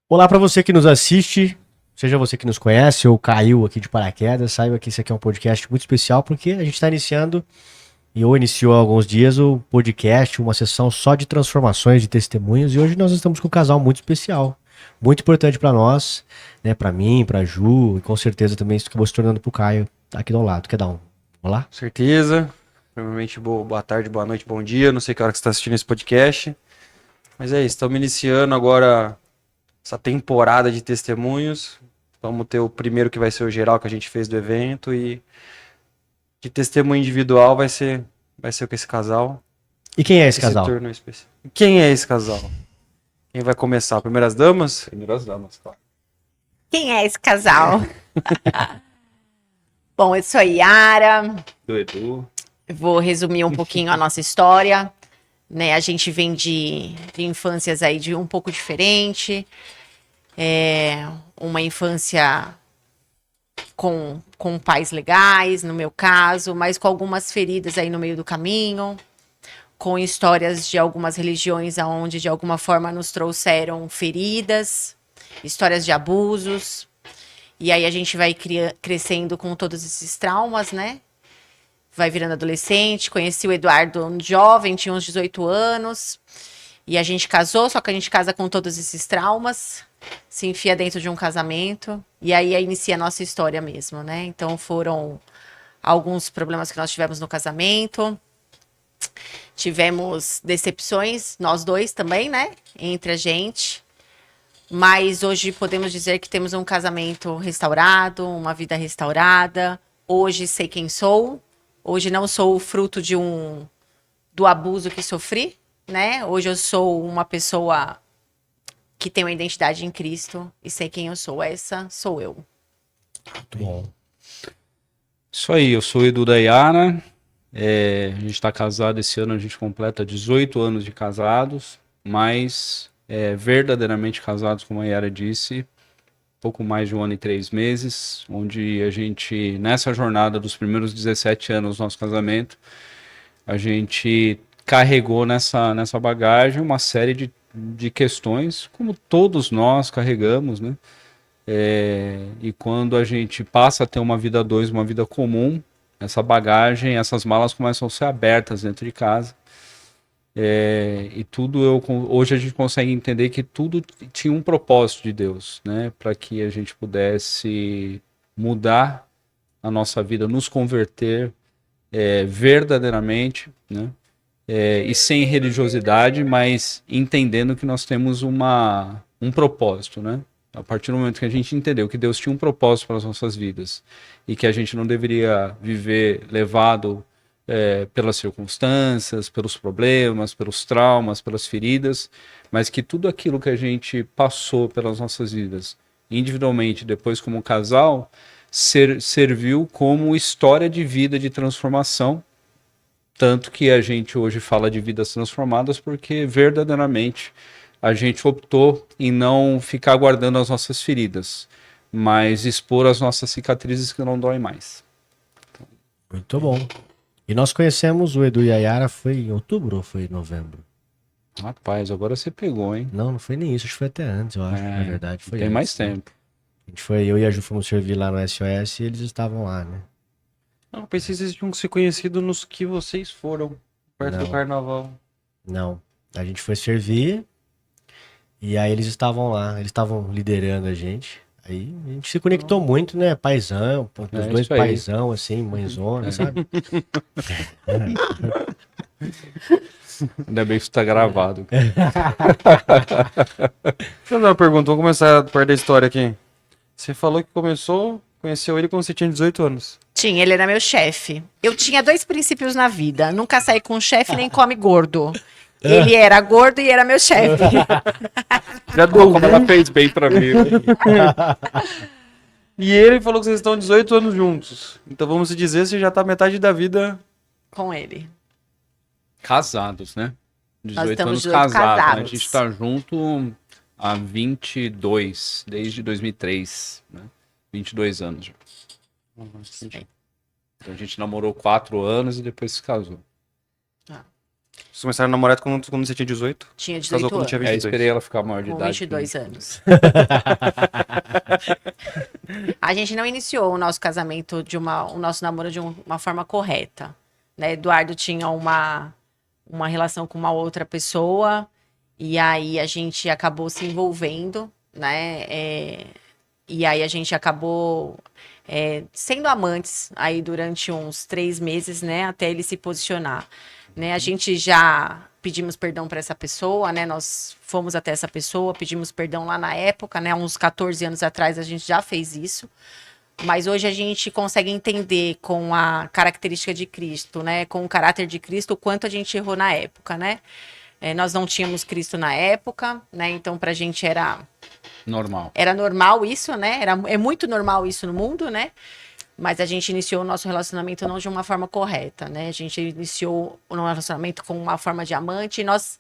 Olá para você que nos assiste, seja você que nos conhece ou caiu aqui de paraquedas, saiba que esse aqui é um podcast muito especial porque a gente está iniciando, ou iniciou há alguns dias, o podcast, uma sessão só de transformações de testemunhos, e hoje nós estamos com um casal muito especial, muito importante para nós, né, para mim, para Ju, e com certeza também isso acabou se tornando para o Caio, tá aqui do lado. Quer dar um olá? Certeza. Provavelmente boa tarde, boa noite, bom dia. Não sei que hora que você está assistindo esse podcast. Mas é isso, estamos iniciando agora essa temporada de testemunhos. Vamos ter o primeiro que vai ser o geral que a gente fez do evento e de testemunho individual vai ser com esse casal E quem é esse que se casal? tornou especial. Quem é esse casal? Quem vai começar? Primeiras damas? Primeiras damas, claro. Quem é esse casal? Bom, eu sou a Yara. Do Edu. Eu vou resumir um pouquinho a nossa história. Né? A gente vem de infâncias aí de um pouco diferente. Uma infância com pais legais, no meu caso, mas com algumas feridas aí no meio do caminho, com histórias de algumas religiões aonde de alguma forma nos trouxeram feridas, histórias de abusos. E aí a gente vai crescendo com todos esses traumas, né? Vai virando adolescente. Conheci o Eduardo jovem, tinha uns 18 anos. E a gente casou, só que a gente casa com todos esses traumas. Se enfia dentro de um casamento. E aí inicia a nossa história mesmo, né? Então foram alguns problemas que nós tivemos no casamento. Tivemos decepções, nós dois também, né? Entre a gente. Mas hoje podemos dizer que temos um casamento restaurado, uma vida restaurada. Hoje sei quem sou. Hoje não sou fruto do abuso que sofri, né? Hoje eu sou uma pessoa que tem uma identidade em Cristo e sei quem eu sou. Essa sou eu. Muito bom. Isso aí, eu sou o Edu da Yara. A gente está casado esse ano, a gente completa 18 anos de casados, mas verdadeiramente casados, como a Yara disse, pouco mais de 1 ano e 3 meses, onde a gente, nessa jornada dos primeiros 17 anos do nosso casamento, a gente carregou nessa bagagem uma série de questões, como todos nós carregamos, né? E quando a gente passa a ter uma vida a dois, uma vida comum, essa bagagem, essas malas começam a ser abertas dentro de casa. E hoje a gente consegue entender que tudo tinha um propósito de Deus, né? Para que a gente pudesse mudar a nossa vida, nos converter verdadeiramente, né? E sem religiosidade, mas entendendo que nós temos um propósito, né? A partir do momento que a gente entendeu que Deus tinha um propósito para as nossas vidas e que a gente não deveria viver levado pelas circunstâncias, pelos problemas, pelos traumas, pelas feridas, mas que tudo aquilo que a gente passou pelas nossas vidas, individualmente, depois como casal, serviu como história de vida, de transformação. Tanto que a gente hoje fala de vidas transformadas porque verdadeiramente a gente optou em não ficar guardando as nossas feridas, mas expor as nossas cicatrizes que não doem mais. Muito bom. E nós conhecemos o Edu e a Yara, foi em outubro ou foi em novembro? Rapaz, agora você pegou, hein? Não, não foi nem isso, acho que foi até antes, eu acho, na verdade. Foi Tem antes, mais né? tempo. A gente foi, eu e a Ju fomos servir lá no SOS e eles estavam lá, né? Não, eu pensei que vocês tinham se conhecido nos que vocês foram, perto do Não. carnaval. Não. A gente foi servir e aí eles estavam lá, eles estavam liderando a gente. Aí a gente se conectou muito, né? Paizão, os dois isso aí. paizão, assim, mãezona, sabe? Ainda bem que isso tá gravado. Deixa eu fazer uma pergunta, vamos começar a parte da história aqui. Você falou que conheceu ele quando você tinha 18 anos. Tinha, ele era meu chefe. Eu tinha 2 princípios na vida: nunca sair com chefe nem come gordo. Ele era gordo e era meu chefe. Já deu como ela fez bem pra mim. E ele falou que vocês estão 18 anos juntos. Então vamos se dizer, você já tá metade da vida. Com ele. Casados, né? 18 estamos anos juntos, casados. Né? A casados. gente tá junto há 22, desde 2003, né? 22 anos. Então a gente namorou 4 anos e depois se casou. Vocês começaram a namorar quando você tinha 18? Tinha Casou 18 quando anos. tinha Aí 22. esperei ela ficar maior de Com idade. 22 anos. A gente não iniciou o nosso casamento o nosso namoro de uma forma correta, né? Eduardo tinha uma relação com uma outra pessoa e aí a gente acabou se envolvendo, né? E aí a gente acabou sendo amantes aí durante uns 3 meses, né? Até ele se posicionar, né? A gente já pedimos perdão para essa pessoa, né? Nós fomos até essa pessoa, pedimos perdão lá na época, né? Uns 14 anos atrás a gente já fez isso. Mas hoje a gente consegue entender com a característica de Cristo, né? Com o caráter de Cristo, o quanto a gente errou na época, né? Nós não tínhamos Cristo na época, né? Então pra gente era Normal. normal isso, né? É muito normal isso no mundo, né? Mas a gente iniciou o nosso relacionamento não de uma forma correta, né? A gente iniciou o nosso relacionamento com uma forma de amante e nós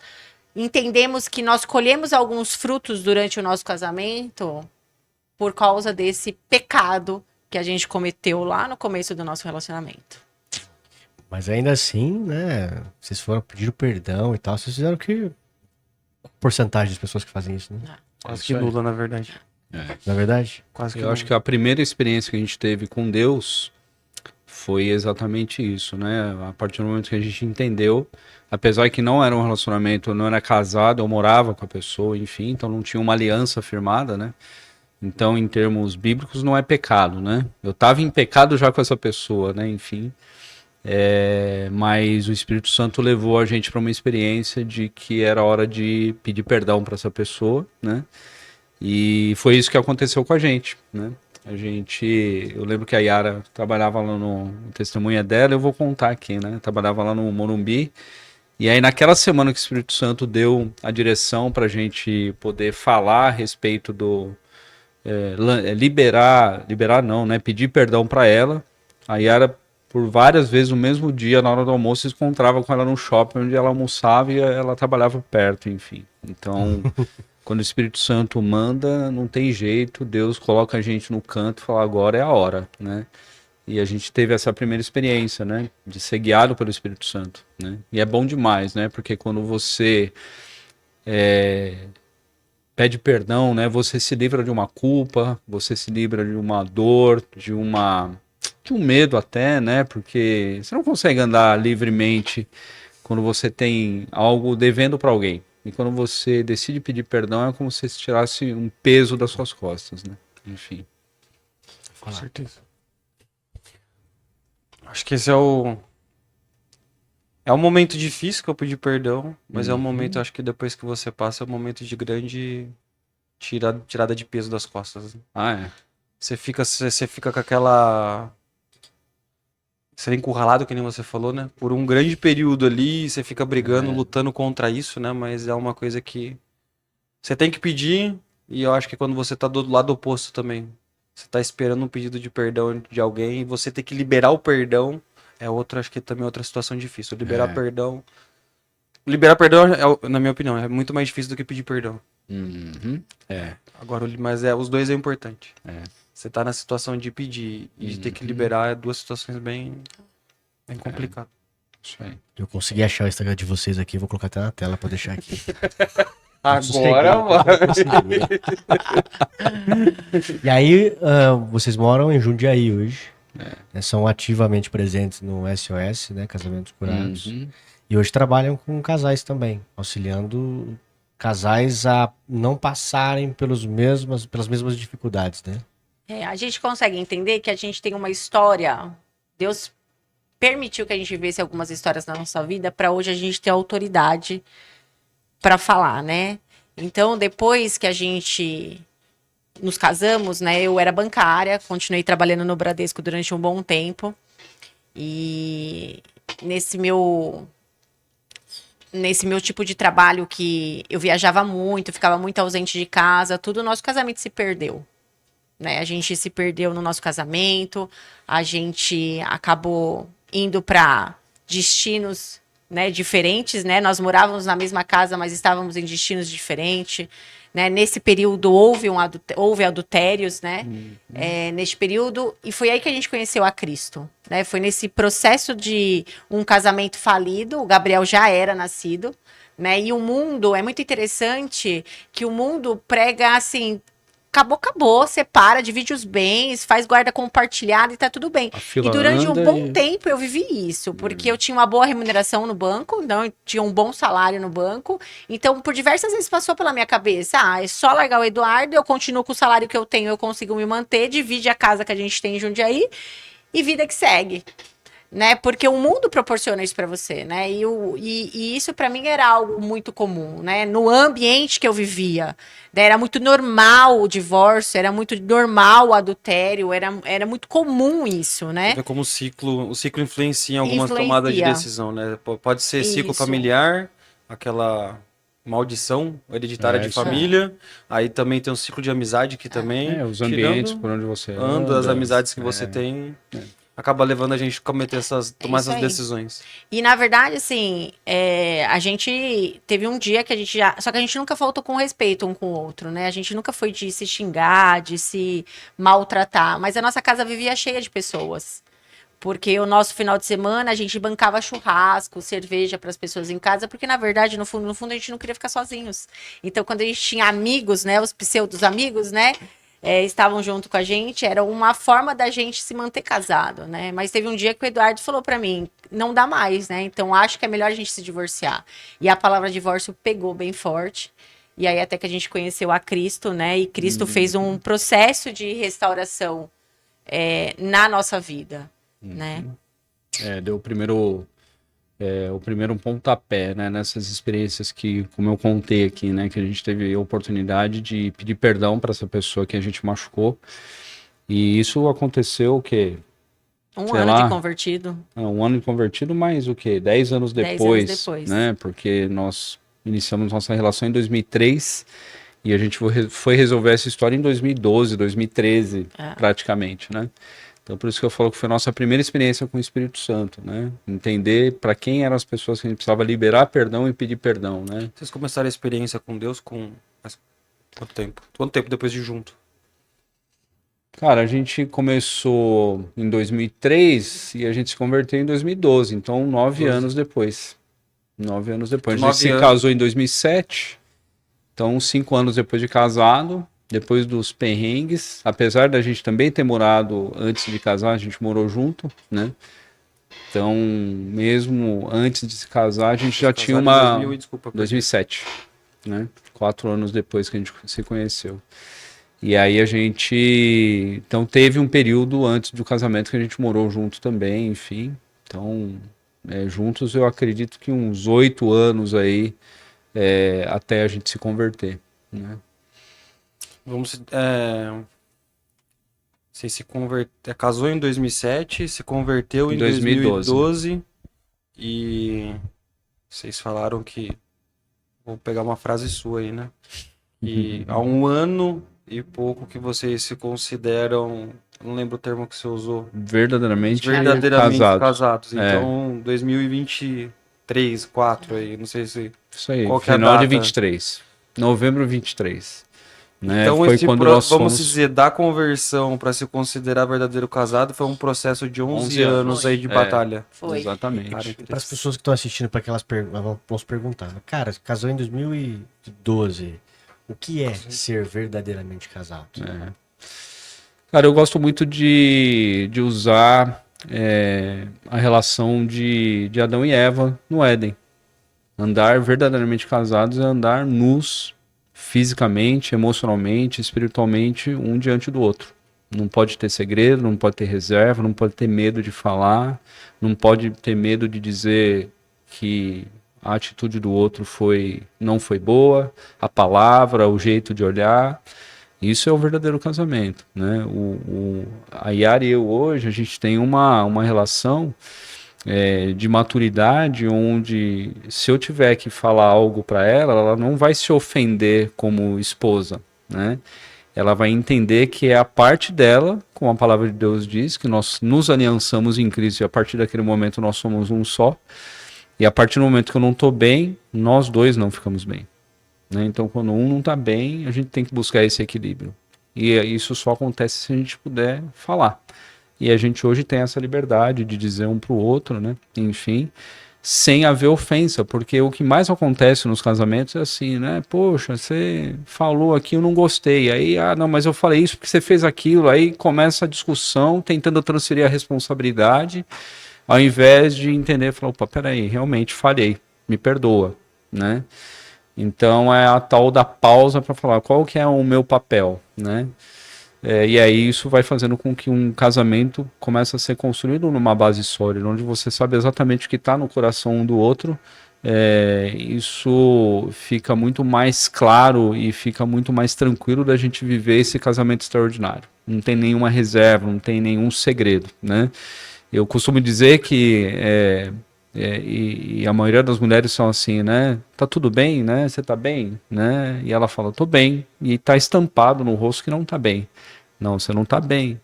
entendemos que nós colhemos alguns frutos durante o nosso casamento por causa desse pecado que a gente cometeu lá no começo do nosso relacionamento. Mas ainda assim, né? Vocês foram pedir perdão e tal. Vocês fizeram que porcentagem das pessoas que fazem isso, né? Quase isso que aí. nula, na verdade. Na verdade? Quase que Eu acho que a primeira experiência que a gente teve com Deus foi exatamente isso, né? A partir do momento que a gente entendeu, apesar que não era um relacionamento, eu não era casado, eu morava com a pessoa, enfim, então não tinha uma aliança firmada, né? Então, em termos bíblicos, não é pecado, né? Eu estava em pecado já com essa pessoa, né? Enfim, mas o Espírito Santo levou a gente para uma experiência de que era hora de pedir perdão para essa pessoa, né? E foi isso que aconteceu com a gente, né? Eu lembro que a Yara trabalhava lá no testemunha dela, eu vou contar aqui, né? Trabalhava lá no Morumbi, e aí naquela semana que o Espírito Santo deu a direção para a gente poder falar a respeito do liberar não, né? Pedir perdão para ela. A Yara, por várias vezes no mesmo dia, na hora do almoço, se encontrava com ela no shopping onde ela almoçava e ela trabalhava perto, enfim. Então, quando o Espírito Santo manda, não tem jeito, Deus coloca a gente no canto e fala, agora é a hora, né? E a gente teve essa primeira experiência, né? De ser guiado pelo Espírito Santo, né? E é bom demais, né? Porque quando você pede perdão, né? Você se livra de uma culpa, você se livra de uma dor, de um medo até, né? Porque você não consegue andar livremente quando você tem algo devendo para alguém. E quando você decide pedir perdão, é como se você tirasse um peso das suas costas, né? Enfim. Com certeza. Acho que esse é o momento difícil que eu pedi perdão, mas é um momento, acho que depois que você passa, é um momento de grande tirada de peso das costas. Ah, é. Você fica com aquela... Ser encurralado, que nem você falou, né? Por um grande período ali, você fica brigando, lutando contra isso, né? Mas é uma coisa que você tem que pedir, e eu acho que quando você tá do lado oposto também, você tá esperando um pedido de perdão de alguém, e você tem que liberar o perdão, acho que também é outra situação difícil. Liberar perdão, na minha opinião, é muito mais difícil do que pedir perdão. Agora, mas os dois é importante. Você tá na situação de pedir e de ter que liberar, é duas situações bem complicadas. Isso aí. Eu consegui achar o Instagram de vocês aqui, vou colocar até na tela pra deixar aqui. Agora, mano. E aí, vocês moram em Jundiaí hoje. Né, são ativamente presentes no SOS, né? Casamentos Curados. E hoje trabalham com casais também, auxiliando casais a não passarem pelas mesmas dificuldades, né? A gente consegue entender que a gente tem uma história. Deus permitiu que a gente visse algumas histórias na nossa vida para hoje a gente ter autoridade para falar, né? Então, depois que a gente nos casamos, né? Eu era bancária, continuei trabalhando no Bradesco durante um bom tempo. E nesse meu tipo de trabalho que eu viajava muito, ficava muito ausente de casa, tudo, o nosso casamento se perdeu. Né? A gente se perdeu no nosso casamento, a gente acabou indo para destinos, né, diferentes, né? Nós morávamos na mesma casa, mas estávamos em destinos diferentes, né? Nesse período houve adultérios, né? Neste período, e foi aí que a gente conheceu a Cristo, né? Foi nesse processo de um casamento falido, o Gabriel já era nascido, né? E o mundo, é muito interessante que o mundo prega assim, acabou, separa, divide os bens, faz guarda compartilhada e tá tudo bem. A fila E durante um anda bom e- tempo eu vivi isso, porque eu tinha uma boa remuneração no banco, então eu tinha um bom salário no banco, então por diversas vezes passou pela minha cabeça, é só largar o Eduardo, eu continuo com o salário que eu tenho, eu consigo me manter, divide a casa que a gente tem em Jundiaí e vida que segue. Né? Porque o mundo proporciona isso para você, né? E isso para mim era algo muito comum, né? No ambiente que eu vivia, né? Era muito normal o divórcio, era muito normal o adultério, era muito comum isso, né? Vê como o ciclo influencia em algumas tomadas de Influencia. decisão, né? Pode ser ciclo Isso. familiar, aquela maldição hereditária de Isso é. família. Aí também tem um ciclo de amizade que também, Os ambientes tirando, por onde você anda, as amizades que é, você tem, acaba levando a gente a cometer tomar isso essas aí. decisões. E na verdade, assim, a gente teve um dia que a gente já. Só que a gente nunca faltou com respeito um com o outro, né? A gente nunca foi de se xingar, de se maltratar. Mas a nossa casa vivia cheia de pessoas. Porque o nosso final de semana a gente bancava churrasco, cerveja para as pessoas em casa, porque na verdade, no fundo, a gente não queria ficar sozinhos. Então, quando a gente tinha amigos, né, os pseudos amigos, né, estavam junto com a gente, era uma forma da gente se manter casado, né? Mas teve um dia que o Eduardo falou para mim, não dá mais, né? Então acho que é melhor a gente se divorciar. E a palavra divórcio pegou bem forte. E aí até que a gente conheceu a Cristo, né? E Cristo fez um processo de restauração na nossa vida, né? Deu o primeiro pontapé, né, nessas experiências que, como eu contei aqui, né, que a gente teve a oportunidade de pedir perdão para essa pessoa que a gente machucou. E isso aconteceu o quê? Um Sei ano lá. de convertido. Um ano de convertido, mas o quê? 10 anos 10 depois, anos depois. né? Porque nós iniciamos nossa relação em 2003 e a gente foi resolver essa história em 2012, 2013, praticamente, né? Então, por isso que eu falo que foi a nossa primeira experiência com o Espírito Santo, né? Entender para quem eram as pessoas que a gente precisava liberar perdão e pedir perdão, né? Vocês começaram a experiência com Deus com quanto tempo? Quanto tempo depois de junto? Cara, a gente começou em 2003 e a gente se converteu em 2012, então 9 anos depois. 9 anos depois. A gente se casou em 2007, então 5 anos depois de casado, depois dos perrengues, apesar da gente também ter morado antes de casar, a gente morou junto, né? Então, mesmo antes de se casar, a gente já tinha uma... 2007, né? 4 anos depois que a gente se conheceu. E aí a gente... Então, teve um período antes do casamento que a gente morou junto também, enfim. Então, juntos eu acredito que uns 8 anos aí até a gente se converter, né? Você se casou em 2007, se converteu em 2012 e vocês falaram que... Vou pegar uma frase sua aí, né? E há um ano e pouco que vocês se consideram... Não lembro o termo que você usou. Verdadeiramente casados. Então, 2023, 2024 aí, não sei se... Isso aí, qual que é a final de data? 23. Novembro 23. Né? Então, Foi quando nós vamos dizer, da conversão para se considerar verdadeiro casado, foi um processo de 11 anos aí de batalha. Foi. Exatamente. Para as pessoas que estão assistindo, para que elas vão se perguntar, cara, casou em 2012. O que é ser verdadeiramente casado? Cara, eu gosto muito de usar a relação de Adão e Eva no Éden. Andar verdadeiramente casados é andar nus, fisicamente, emocionalmente, espiritualmente, um diante do outro. Não pode ter segredo, não pode ter reserva, não pode ter medo de falar, não pode ter medo de dizer que a atitude do outro não foi boa, a palavra, o jeito de olhar. Isso é o verdadeiro casamento, né? A Yara e eu hoje, a gente tem uma relação de maturidade, onde se eu tiver que falar algo para ela não vai se ofender como esposa, né? Ela vai entender que é a parte dela, como a palavra de Deus diz, que nós nos aliançamos em Cristo e a partir daquele momento nós somos um só. E a partir do momento que eu não estou bem, nós dois não ficamos bem. né? Então, quando um não está bem, a gente tem que buscar esse equilíbrio. E isso só acontece se a gente puder falar. E a gente hoje tem essa liberdade de dizer um para o outro, né? Enfim, sem haver ofensa, porque o que mais acontece nos casamentos é assim, né? Poxa, você falou aqui, eu não gostei. Aí, não, mas eu falei isso porque você fez aquilo. Aí começa a discussão, tentando transferir a responsabilidade, ao invés de entender, falar, opa, peraí, realmente falhei, me perdoa, né? Então é a tal da pausa para falar qual que é o meu papel, né? E aí isso vai fazendo com que um casamento comece a ser construído numa base sólida, onde você sabe exatamente o que está no coração um do outro. Isso fica muito mais claro e fica muito mais tranquilo da gente viver esse casamento extraordinário. Não tem nenhuma reserva, não tem nenhum segredo, né? Eu costumo dizer que e a maioria das mulheres são assim, né? Tá tudo bem, né? Você tá bem, né? E ela fala, tô bem. E tá estampado no rosto que não tá bem. Não, você não tá bem.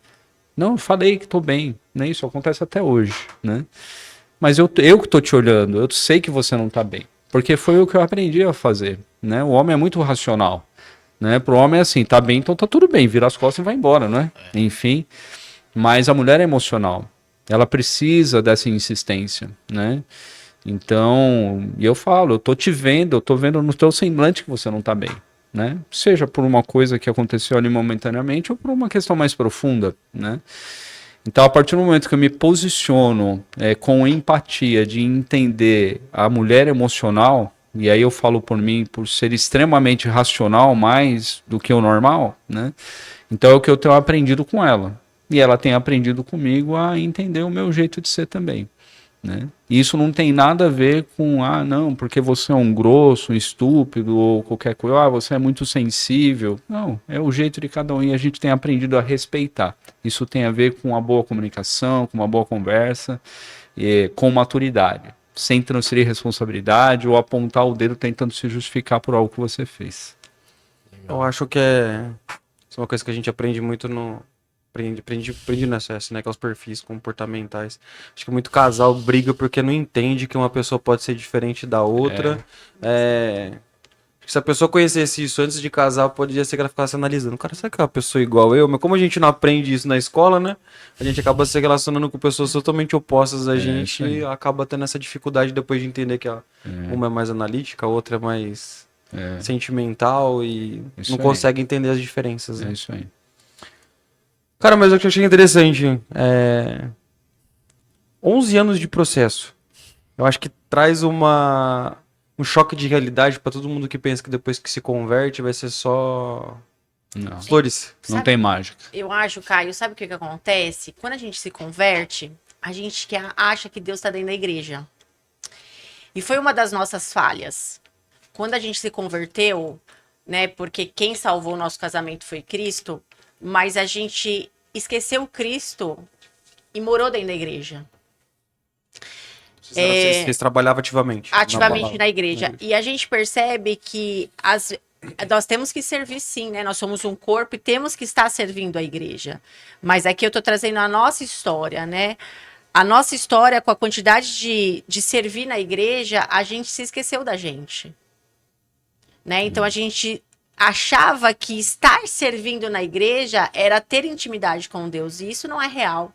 Não, eu falei que tô bem. Né? Isso acontece até hoje, né? Mas eu que tô te olhando, eu sei que você não tá bem. Porque foi o que eu aprendi a fazer, né? O homem é muito racional, né? Pro homem é assim, tá bem, então tá tudo bem. Vira as costas e vai embora, né? Enfim. Mas a mulher é emocional. Ela precisa dessa insistência, né? Então, eu falo, eu tô te vendo, eu tô vendo no teu semblante que você não tá bem, né? Seja por uma coisa que aconteceu ali momentaneamente ou por uma questão mais profunda, né? Então, a partir do momento que eu me posiciono com empatia de entender a mulher emocional, e aí eu falo por mim, por ser extremamente racional mais do que o normal, né? Então é o que eu tenho aprendido com ela. E ela tem aprendido comigo a entender o meu jeito de ser também, né? E isso não tem nada a ver com, não, porque você é um grosso, um estúpido ou qualquer coisa, você é muito sensível. Não, é o jeito de cada um e a gente tem aprendido a respeitar. Isso tem a ver com uma boa comunicação, com uma boa conversa, com maturidade, sem transferir responsabilidade ou apontar o dedo tentando se justificar por algo que você fez. Eu acho que é uma coisa que a gente aprende muito no... Aprendi no SS, né? Que é os perfis comportamentais. Acho que muito casal briga porque não entende que uma pessoa pode ser diferente da outra. Se a pessoa conhecesse isso antes de casar, poderia ser que ela ficasse analisando. Cara, será que é uma pessoa igual eu? Mas como a gente não aprende isso na escola, né? A gente acaba se relacionando com pessoas totalmente opostas a gente e acaba tendo essa dificuldade depois de entender que uma é mais analítica, a outra é mais sentimental e Isso não aí. consegue entender as diferenças. É Né? isso aí. Cara, mas o que eu achei interessante, 11 anos de processo. Eu acho que traz um choque de realidade pra todo mundo que pensa que depois que se converte vai ser só Não, flores. não Sabe- tem mágica. Eu acho, Caio, sabe o que acontece? Quando a gente se converte, a gente acha que Deus está dentro da igreja. E foi uma das nossas falhas. Quando a gente se converteu, né? Porque quem salvou o nosso casamento foi Cristo, mas a gente esqueceu Cristo e morou dentro da igreja. Vocês trabalhavam ativamente. Ativamente na igreja. E a gente percebe que nós temos que servir sim, né? Nós somos um corpo e temos que estar servindo a igreja. Mas aqui eu estou trazendo a nossa história, né? A nossa história, com a quantidade de servir na igreja, a gente se esqueceu da gente. Né? Então a gente achava que estar servindo na igreja era ter intimidade com Deus. E isso não é real.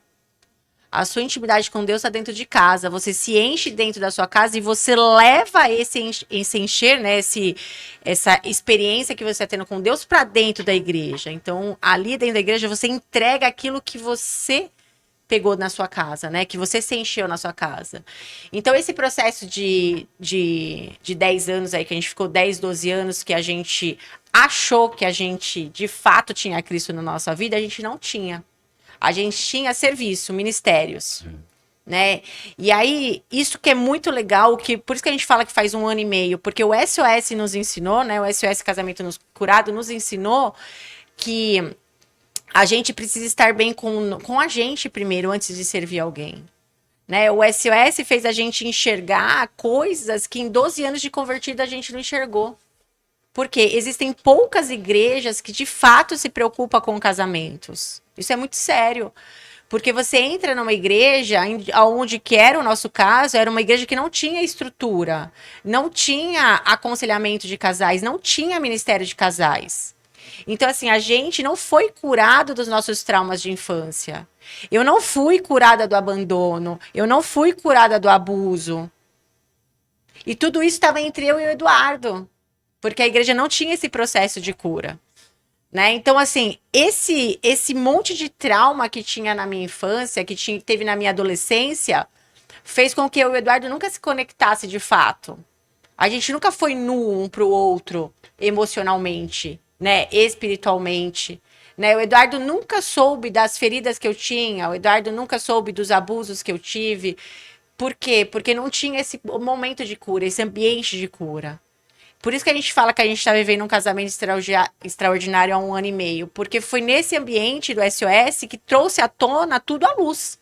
A sua intimidade com Deus está dentro de casa. Você se enche dentro da sua casa e você leva esse encher, né? Essa experiência que você está tendo com Deus para dentro da igreja. Então, ali dentro da igreja, você entrega aquilo que você pegou na sua casa, né? Que você se encheu na sua casa. Então, esse processo de 10 anos aí, que a gente ficou 10, 12 anos, que a gente achou que a gente, de fato, tinha Cristo na nossa vida, a gente não tinha. A gente tinha serviço, ministérios, né? E aí, isso que é muito legal, por isso que a gente fala que faz 1 ano e meio, porque o SOS nos ensinou, né? O SOS Casamento Curado nos ensinou que a gente precisa estar bem com a gente primeiro, antes de servir alguém. Né? O SOS fez a gente enxergar coisas que em 12 anos de convertida a gente não enxergou. Porque existem poucas igrejas que de fato se preocupam com casamentos. Isso é muito sério. Porque você entra numa igreja, onde que era o nosso caso, era uma igreja que não tinha estrutura, não tinha aconselhamento de casais, não tinha ministério de casais. Então, assim, a gente não foi curado dos nossos traumas de infância. Eu não fui curada do abandono, eu não fui curada do abuso. E tudo isso estava entre eu e o Eduardo, porque a igreja não tinha esse processo de cura. Né? Então, assim, esse monte de trauma que tinha na minha infância, que teve na minha adolescência, fez com que eu e o Eduardo nunca se conectasse de fato. A gente nunca foi nu um pro outro, emocionalmente, né? Espiritualmente. Né? O Eduardo nunca soube das feridas que eu tinha, o Eduardo nunca soube dos abusos que eu tive. Por quê? Porque não tinha esse momento de cura, esse ambiente de cura. Por isso que a gente fala que a gente está vivendo um casamento extraordinário há 1 ano e meio. Porque foi nesse ambiente do SOS que trouxe à tona tudo à luz.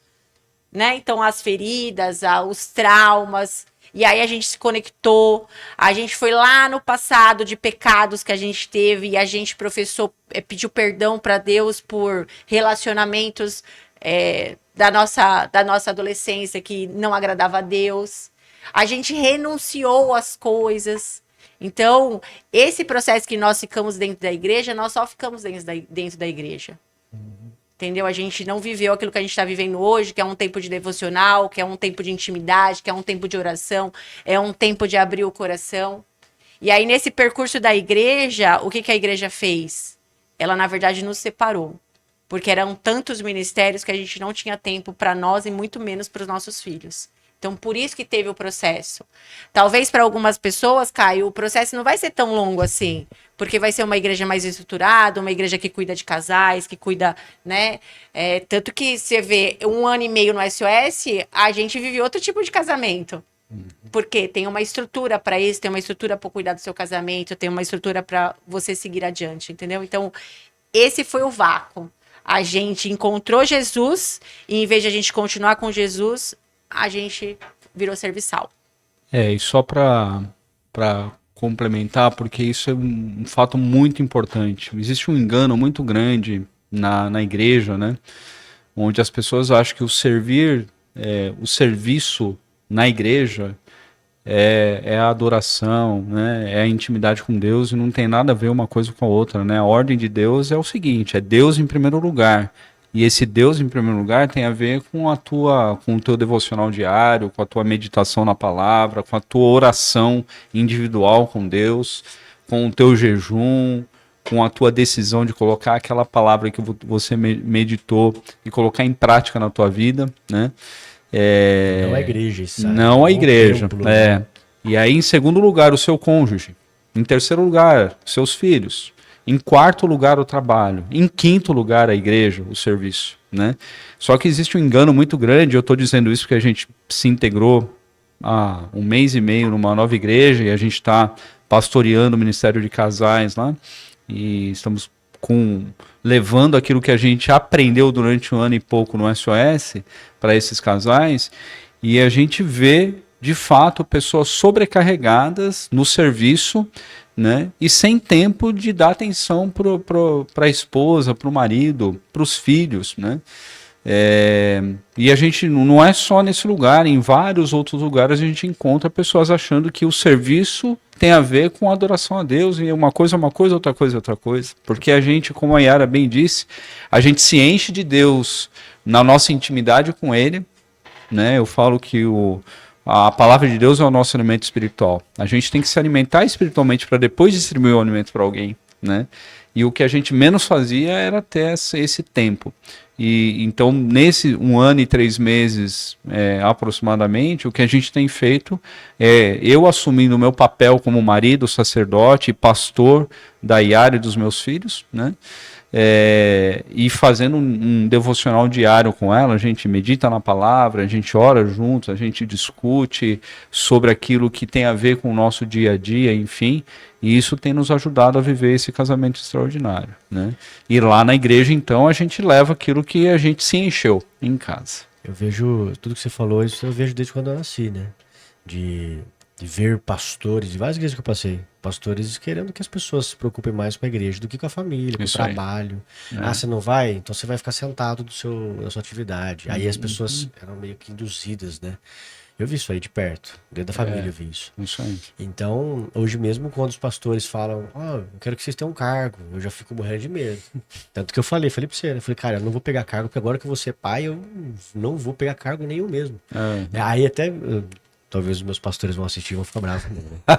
Né? Então, as feridas, os traumas. E aí a gente se conectou. A gente foi lá no passado de pecados que a gente teve. E a gente pediu perdão para Deus por relacionamentos da nossa adolescência que não agradava a Deus. A gente renunciou às coisas. Então, esse processo que nós ficamos dentro da igreja, nós só ficamos dentro da igreja. Entendeu? A gente não viveu aquilo que a gente está vivendo hoje, que é um tempo de devocional, que é um tempo de intimidade, que é um tempo de oração, é um tempo de abrir o coração. E aí, nesse percurso da igreja, o que a igreja fez? Ela, na verdade, nos separou. Porque eram tantos ministérios que a gente não tinha tempo para nós e muito menos para os nossos filhos. Então, por isso que teve o processo. Talvez para algumas pessoas, Caio, o processo não vai ser tão longo assim. Porque vai ser uma igreja mais estruturada, uma igreja que cuida de casais, que cuida, né? Tanto que você vê 1 ano e meio no SOS, a gente vive outro tipo de casamento. Porque tem uma estrutura para isso, tem uma estrutura para cuidar do seu casamento, tem uma estrutura para você seguir adiante, entendeu? Então, esse foi o vácuo. A gente encontrou Jesus e em vez de a gente continuar com Jesus, a gente virou serviçal. E só para complementar, porque isso é um fato muito importante. Existe um engano muito grande na igreja, né? Onde as pessoas acham que o serviço na igreja é a adoração, né? É a intimidade com Deus e não tem nada a ver uma coisa com a outra, né? A ordem de Deus é o seguinte, é Deus em primeiro lugar. E esse Deus em primeiro lugar tem a ver com o teu devocional diário, com a tua meditação na palavra, com a tua oração individual com Deus, com o teu jejum, com a tua decisão de colocar aquela palavra que você meditou e colocar em prática na tua vida, né? Não a igreja, sabe? Não a igreja. Templo, né? E aí, em segundo lugar, o seu cônjuge. Em terceiro lugar, seus filhos. Em quarto lugar, o trabalho. Em quinto lugar, a igreja, o serviço, né? Só que existe um engano muito grande, eu estou dizendo isso porque a gente se integrou há 1 mês e meio numa nova igreja e a gente está pastoreando o Ministério de Casais lá e estamos levando aquilo que a gente aprendeu durante 1 ano e pouco no SOS para esses casais e a gente vê, de fato, pessoas sobrecarregadas no serviço, né? E sem tempo de dar atenção para a esposa, para o marido, para os filhos, né? E a gente não é só nesse lugar, em vários outros lugares a gente encontra pessoas achando que o serviço tem a ver com a adoração a Deus, e uma coisa é uma coisa, outra coisa é outra coisa. Porque a gente, como a Yara bem disse, a gente se enche de Deus na nossa intimidade com Ele, né? Eu falo que a palavra de Deus é o nosso alimento espiritual. A gente tem que se alimentar espiritualmente para depois distribuir o alimento para alguém, né? E o que a gente menos fazia era ter esse tempo. E então, nesse 1 ano e 3 meses aproximadamente, o que a gente tem feito é eu assumindo o meu papel como marido, sacerdote e pastor da Yara e dos meus filhos, né? E fazendo um devocional diário com ela, a gente medita na palavra, a gente ora juntos, a gente discute sobre aquilo que tem a ver com o nosso dia a dia, enfim, e isso tem nos ajudado a viver esse casamento extraordinário, né? E lá na igreja, então, a gente leva aquilo que a gente se encheu em casa. Eu vejo, tudo que você falou, isso eu vejo desde quando eu nasci, né? De ver pastores, de várias igrejas que eu passei, Pastores querendo que as pessoas se preocupem mais com a igreja do que com a família, com o Isso aí. trabalho. É. Ah, você não vai? Então você vai ficar sentado da sua atividade. Aí as pessoas eram meio que induzidas, né? Eu vi isso aí de perto, dentro da família eu vi isso. Isso aí. Então, hoje mesmo, quando os pastores falam, eu quero que vocês tenham um cargo, eu já fico morrendo de medo. Tanto que eu falei pra você, né? Eu falei, cara, eu não vou pegar cargo, porque agora que você é pai, eu não vou pegar cargo nenhum mesmo. Aí até, talvez os meus pastores vão assistir e vão ficar bravos comigo, né?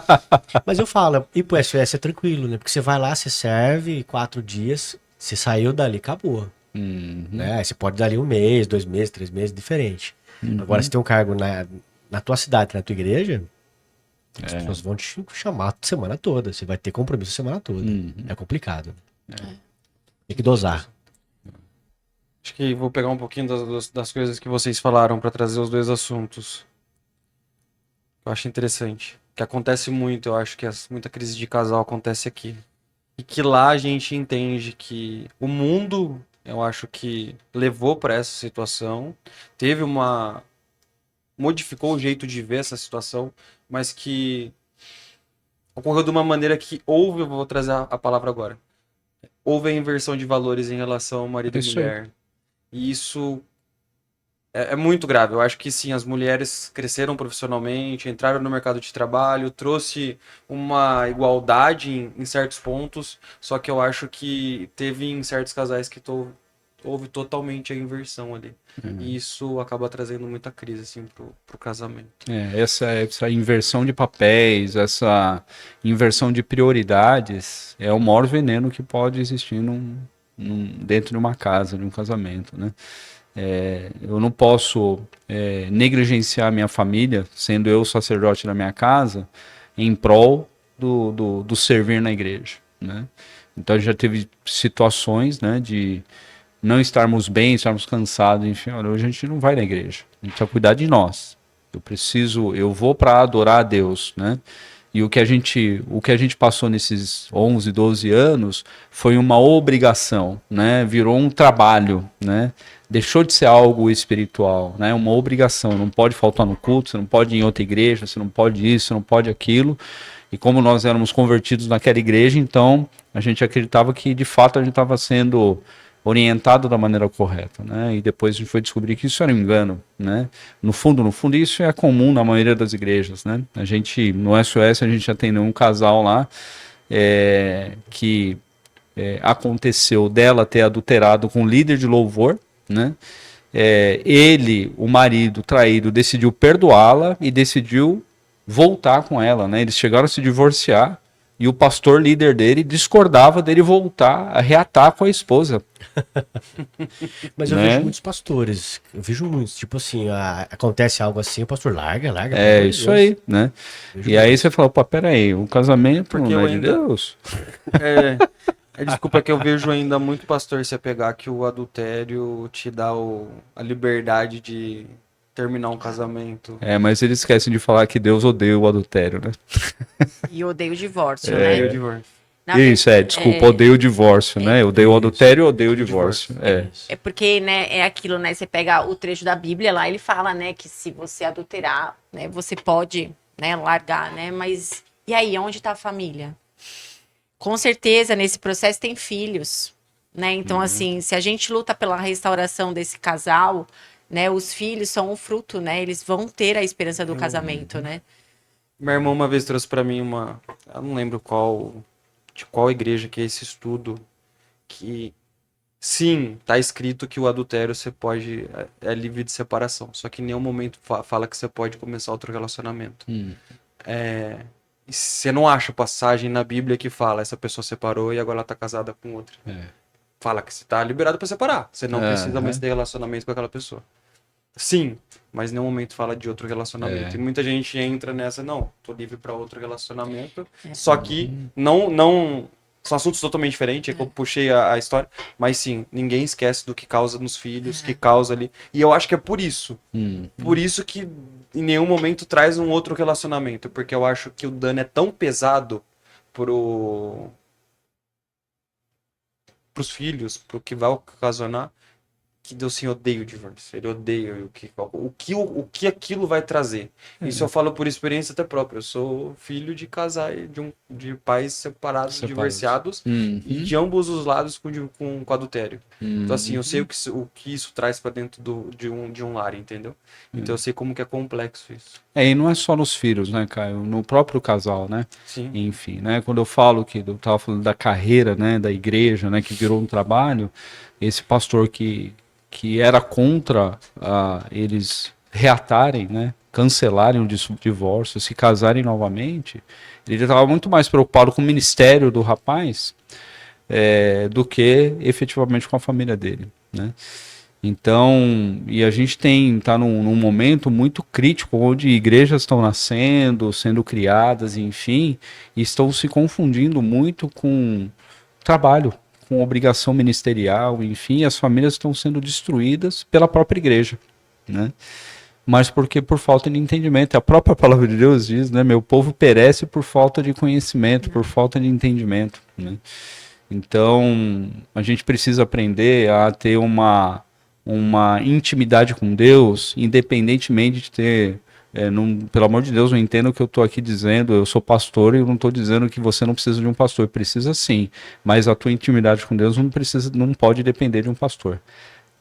Mas eu falo, e pro SOS é tranquilo, né? Porque você vai lá, você serve 4 dias, você saiu dali, acabou. Né? Aí você pode dar ali 1 mês, 2 meses, 3 meses, diferente. Agora, se tem um cargo na tua cidade, na tua igreja, as pessoas vão te chamar a semana toda. Você vai ter compromisso a semana toda. É complicado. Tem que dosar. Acho que vou pegar um pouquinho das coisas que vocês falaram para trazer os dois assuntos. Eu acho interessante. Que acontece muito, eu acho que muita crise de casal acontece aqui. E que lá a gente entende que o mundo, eu acho que levou para essa situação, modificou o jeito de ver essa situação, mas que ocorreu de uma maneira que eu vou trazer a palavra agora, houve a inversão de valores em relação ao marido e Isso aí. mulher. E isso é muito grave. Eu acho que sim, as mulheres cresceram profissionalmente, entraram no mercado de trabalho, trouxe uma igualdade em certos pontos, só que eu acho que teve em certos casais que houve totalmente a inversão ali. E isso acaba trazendo muita crise assim, pro casamento. Essa inversão de papéis, essa inversão de prioridades é o maior veneno que pode existir dentro de uma casa, de um casamento, né? Eu não posso negligenciar minha família, sendo eu sacerdote da minha casa, em prol do servir na igreja, né? Então já teve situações, né, de não estarmos bem, estarmos cansados, enfim, olha, hoje a gente não vai na igreja, a gente precisa cuidar de nós. Eu vou para adorar a Deus, né? E o que a gente passou nesses 11, 12 anos foi uma obrigação, né? Virou um trabalho, né? Deixou de ser algo espiritual, né? Uma obrigação. Não pode faltar no culto, você não pode ir em outra igreja, você não pode isso, você não pode aquilo. E como nós éramos convertidos naquela igreja, então a gente acreditava que de fato a gente estava sendo orientado da maneira correta, né? E depois a gente foi descobrir que isso era um engano, né? No fundo, isso é comum na maioria das igrejas, né? No SOS, a gente já tem um casal lá que aconteceu dela ter adulterado com o líder de louvor, né? O marido traído, decidiu perdoá-la e decidiu voltar com ela, né? Eles chegaram a se divorciar e o pastor líder dele discordava dele voltar a reatar com a esposa. Mas eu né? vejo muitos pastores, eu vejo muitos, tipo assim, acontece algo assim, o pastor larga. Pelo amor É de isso Deus. aí, né? Vejo E aí muito. você fala, pô, peraí, o casamento Porque não eu é de ainda- Deus? Desculpa, que eu vejo ainda muito pastor se apegar que o adultério te dá a liberdade de terminar um casamento. Mas eles esquecem de falar que Deus odeia o adultério, né? E odeio o divórcio, E o né? divórcio. Na Isso, desculpa, odeio o divórcio, né? Eu odeio o adultério, odeio o divórcio. É porque, né, é aquilo, né? Você pega o trecho da Bíblia lá, ele fala, né, que se você adulterar, né, você pode, né, largar, né? Mas e aí, onde tá a família? Com certeza, nesse processo tem filhos, né? Então, assim, se a gente luta pela restauração desse casal, né, os filhos são o fruto, né? Eles vão ter a esperança do casamento, né? Minha irmã uma vez trouxe pra mim eu não lembro de qual igreja que é esse estudo, que sim, tá escrito que o adultério você pode, é livre de separação, só que em nenhum momento fala que você pode começar outro relacionamento. E você não acha passagem na Bíblia que fala essa pessoa separou e agora ela tá casada com outra. Fala que você tá liberado pra separar, você não precisa mais ter relacionamento com aquela pessoa. Sim, mas em nenhum momento fala de outro relacionamento. E muita gente entra nessa, não, tô livre para outro relacionamento. Só que não são assuntos totalmente diferentes, é que eu puxei a história, mas sim, ninguém esquece do que causa nos filhos, que causa ali. E eu acho que é por isso. Por isso que em nenhum momento traz um outro relacionamento, porque eu acho que o dano é tão pesado pros filhos, pro que vai ocasionar, que Deus sim odeia o divórcio. Ele odeia o que aquilo vai trazer. Isso eu falo por experiência até própria. Eu sou filho de casais, de pais separados, divorciados, e de ambos os lados com adultério. Então, assim, eu sei o que isso traz para dentro de um lar, entendeu? Então, eu sei como que é complexo isso. E não é só nos filhos, né, Caio? No próprio casal, né? Sim. Enfim, né? Quando eu falo eu tava falando da carreira, né, da igreja, né, que virou um trabalho, esse pastor que era contra eles reatarem, né, cancelarem o divórcio, se casarem novamente, ele estava muito mais preocupado com o ministério do rapaz do que efetivamente com a família dele, né? Então, e a gente está num momento muito crítico, onde igrejas estão nascendo, sendo criadas, enfim, e estão se confundindo muito com trabalho, com obrigação ministerial, enfim, as famílias estão sendo destruídas pela própria igreja, né? Mas porque por falta de entendimento. A própria palavra de Deus diz, né? Meu povo perece por falta de conhecimento, por falta de entendimento, né? Então, a gente precisa aprender a ter uma intimidade com Deus, independentemente de ter... pelo amor de Deus, eu entendo o que eu estou aqui dizendo, eu sou pastor e eu não estou dizendo que você não precisa de um pastor, precisa sim, mas a tua intimidade com Deus não pode depender de um pastor.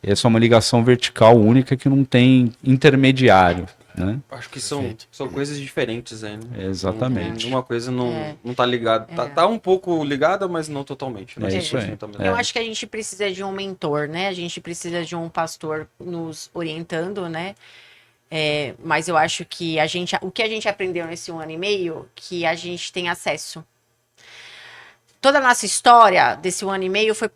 Essa é uma ligação vertical única que não tem intermediário, né? Acho que são coisas diferentes aí, né? Exatamente. Uma coisa não tá ligada. Tá um pouco ligada, mas não totalmente. Né? É isso aí. Eu acho que a gente precisa de um mentor, né? A gente precisa de um pastor nos orientando, né? Mas eu acho que o que a gente aprendeu nesse 1 ano e meio, que a gente tem acesso. Toda a nossa história desse 1 ano e meio foi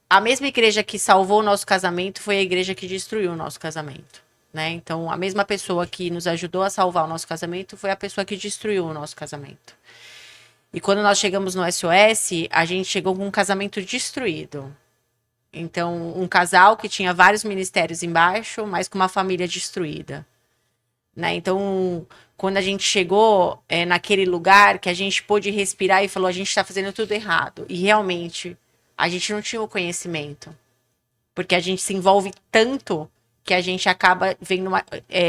a mesma igreja que salvou o nosso casamento foi a igreja que destruiu o nosso casamento, né? Então, a mesma pessoa que nos ajudou a salvar o nosso casamento foi a pessoa que destruiu o nosso casamento. E quando nós chegamos no SOS, a gente chegou com um casamento destruído. Então, um casal que tinha vários ministérios embaixo, mas com uma família destruída, né? Então, quando a gente chegou naquele lugar que a gente pôde respirar e falou, a gente está fazendo tudo errado. E realmente, a gente não tinha o conhecimento. Porque a gente se envolve tanto que a gente acaba